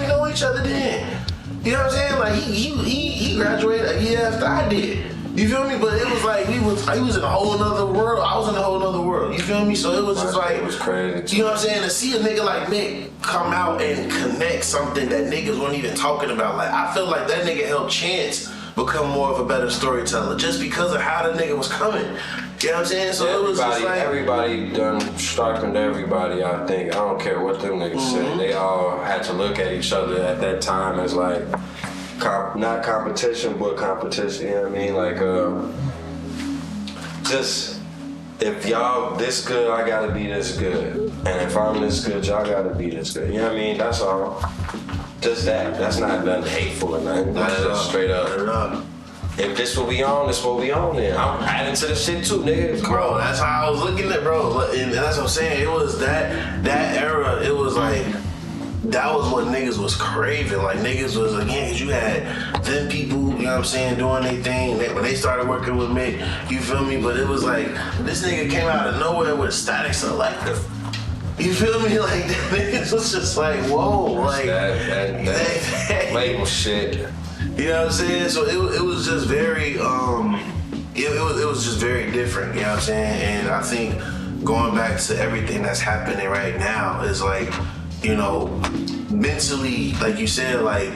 know each other then. You know what I'm saying? Like he graduated a year after I did. You feel me? But it was like he was in a whole nother world. I was in a whole nother world. You feel me? So it was just like, it was crazy. You know what I'm saying? To see a nigga like Mick come out and connect something that niggas weren't even talking about. Like I feel like that nigga helped Chance become more of a better storyteller just because of how the nigga was coming. You know what I'm saying? So it was just like, everybody done sharpened everybody, I think. I don't care what them niggas said. They all had to look at each other at that time as like, not competition, but competition, you know what I mean? Like, just, if y'all this good, I gotta be this good. And if I'm this good, y'all gotta be this good. You know what I mean? That's all. Just that. That's not nothing hateful or nothing. That's just straight up. If this what we on, this what we on then. I'm adding to the shit too, nigga. Bro, that's how I was looking at, bro. And that's what I'm saying. It was that era, it was like, that was what niggas was craving. Like niggas was, again, cause you had them people, you know what I'm saying, doing their thing. When they started working with Mick, you feel me? But it was like, this nigga came out of nowhere with Static Selective. You feel me? Like that was just like, whoa, like that label shit. You know what I'm saying? So it was just very it was just very different, you know what I'm saying? And I think going back to everything that's happening right now is like, you know, mentally, like you said, like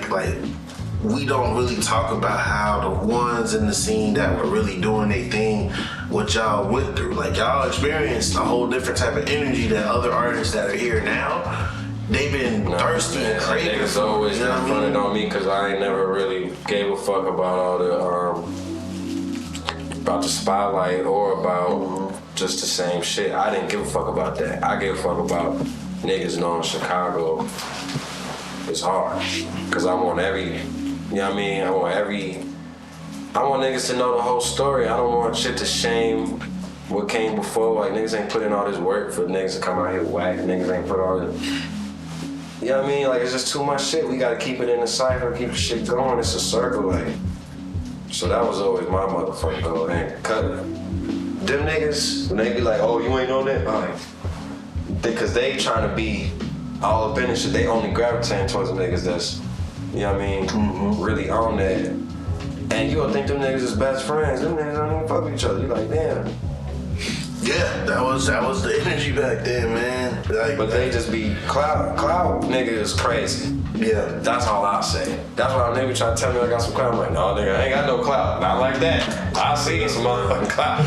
we don't really talk about how the ones in the scene that were really doing their thing, what y'all went through. Like y'all experienced a whole different type of energy that other artists that are here now, they've been thirsty and craving. Niggas always got fronted on me because I ain't never really gave a fuck about all the spotlight or about just the same shit. I didn't give a fuck about that. I gave a fuck about niggas knowing Chicago is hard. Cause I want every, you know what I mean? I want niggas to know the whole story. I don't want shit to shame what came before. Like niggas ain't put in all this work for niggas to come out here whack. Niggas ain't put all this, you know what I mean? Like it's just too much shit. We gotta keep it in the cypher, keep the shit going. It's a circle, like. So that was always my motherfucking goal. And cut it. Them niggas, when they be like, oh, you ain't on that? Like, because they trying to be all up in this shit. They only gravitating towards the niggas that's, you know what I mean, really on that. And you don't think them niggas is best friends. Them niggas don't even fuck with each other. You like, damn. Yeah, that was the energy back then, man. Like, but they just be cloud nigga is crazy. Yeah. That's all I say. That's why a nigga try to tell me I got some clout. I'm like, no, nigga, I ain't got no clout. Not like that. I see some motherfucking clout.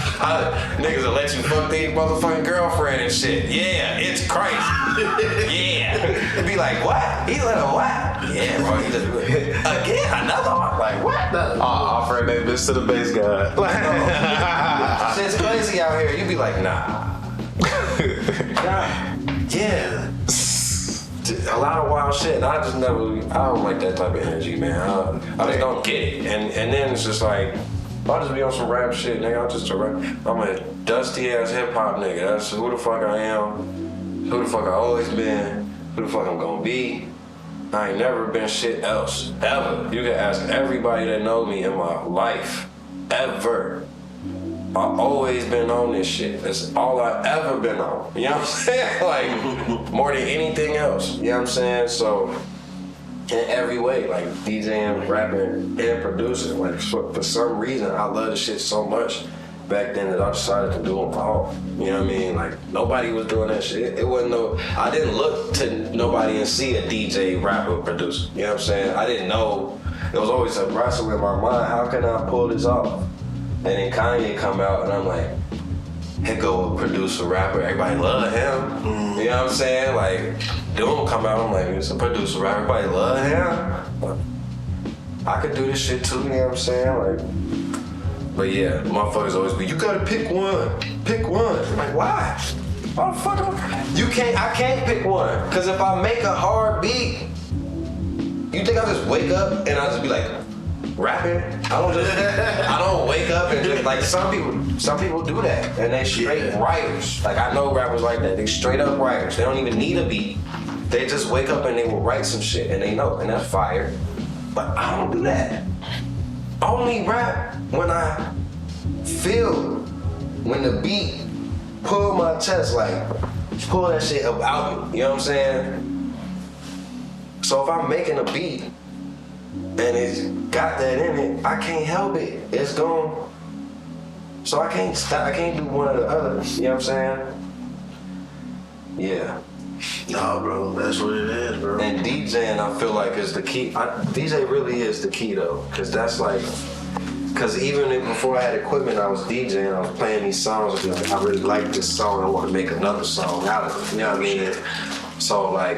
Niggas will let you fuck these motherfucking girlfriend and shit. Yeah, it's crazy. Yeah. It'd be like, what? He let her what? Yeah, bro, he just again, another one. Like, what? Offering that bitch to the bass guy. Shit's crazy out here. You be like, nah. Yeah. A lot of wild shit. And I don't like that type of energy, man. I just don't get it. And then it's just like, I'll just be on some rap shit, nigga. I'm a dusty ass hip hop nigga. That's who the fuck I am, who the fuck I always been, who the fuck I'm gonna be. I ain't never been shit else, ever. You can ask everybody that know me in my life, ever. I've always been on this shit. That's all I ever been on. You know what I'm saying? Like, more than anything else. You know what I'm saying? So, in every way, like DJing, rapping, and producing. Like, for some reason, I love this shit so much. back then that I decided to do them all. You know what I mean? Like, nobody was doing that shit. It wasn't I didn't look to nobody and see a DJ, rapper, producer. You know what I'm saying? I didn't know. It was always a wrestle in my mind. How can I pull this off? And then Kanye come out and I'm like, here go a producer, rapper. Everybody love him. You know what I'm saying? Like, Doom come out. I'm like, it's a producer, rapper. Everybody love him. I could do this shit too. You know what I'm saying? Like, but yeah, motherfuckers always be, you gotta pick one. Pick one. I'm like, why? Why the fuck? I can't pick one. Cause if I make a hard beat, you think I just wake up and I just be like rapping? I don't wake up and just like some people do that and they straight writers. Like I know rappers like that. They straight up writers. They don't even need a beat. They just wake up and they will write some shit and they know and that's fire. But I don't do that. I only rap when I feel when the beat pull my chest, like pull that shit up out me. You know what I'm saying? So if I'm making a beat and it's got that in it, I can't help it. It's gone. So I can't stop. I can't do one or the other. You know what I'm saying? Yeah. Nah, bro, that's what it is, bro. And DJing, I feel like is the key. DJ really is the key though, cause that's like, cause even before I had equipment, I was DJing. I was playing these songs. And like, I really like this song. I want to make another song out of it. You know what I mean? So like,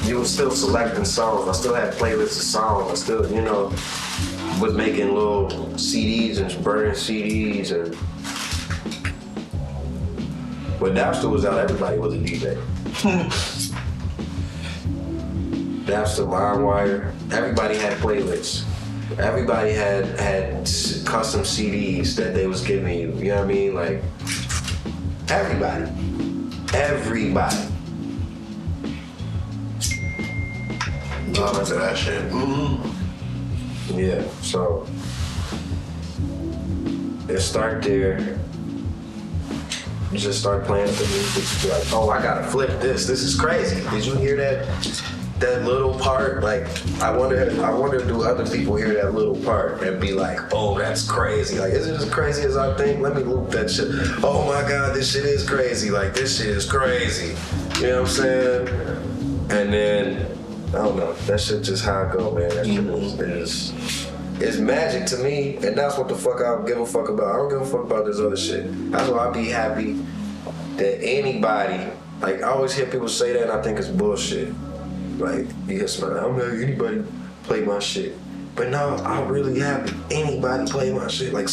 you was still selecting songs. I still had playlists of songs. I still, was making little CDs and burning CDs and. When Napster was out, everybody was a DJ. Napster, LimeWire, everybody had playlists. Everybody had custom CDs that they was giving you. You know what I mean? Like, everybody. I'm into that shit. Mm-hmm. Yeah, so it started there. You just start playing the music. You're like, oh, I gotta flip this. This is crazy. Did you hear that little part? Like, I wonder do other people hear that little part and be like, oh, that's crazy. Like, is it as crazy as I think? Let me loop that shit. Oh my God, this shit is crazy. Like, this shit is crazy. You know what I'm saying? And then, I don't know. That shit just how I go, man. That shit is it's magic to me, and that's what the fuck I give a fuck about. I don't give a fuck about this other shit. That's why I be happy that anybody, like I always hear people say that and I think it's bullshit. Like, yes man, I'm letting anybody play my shit. But no, I'm really happy anybody play my shit. Like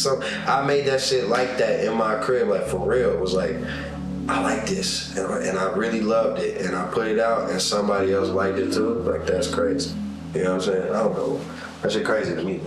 I made that shit like that in my crib, like for real. It was like, I like this, and I really loved it, and I put it out and somebody else liked it too. Like that's crazy. You know what I'm saying? I don't know. That shit crazy to me.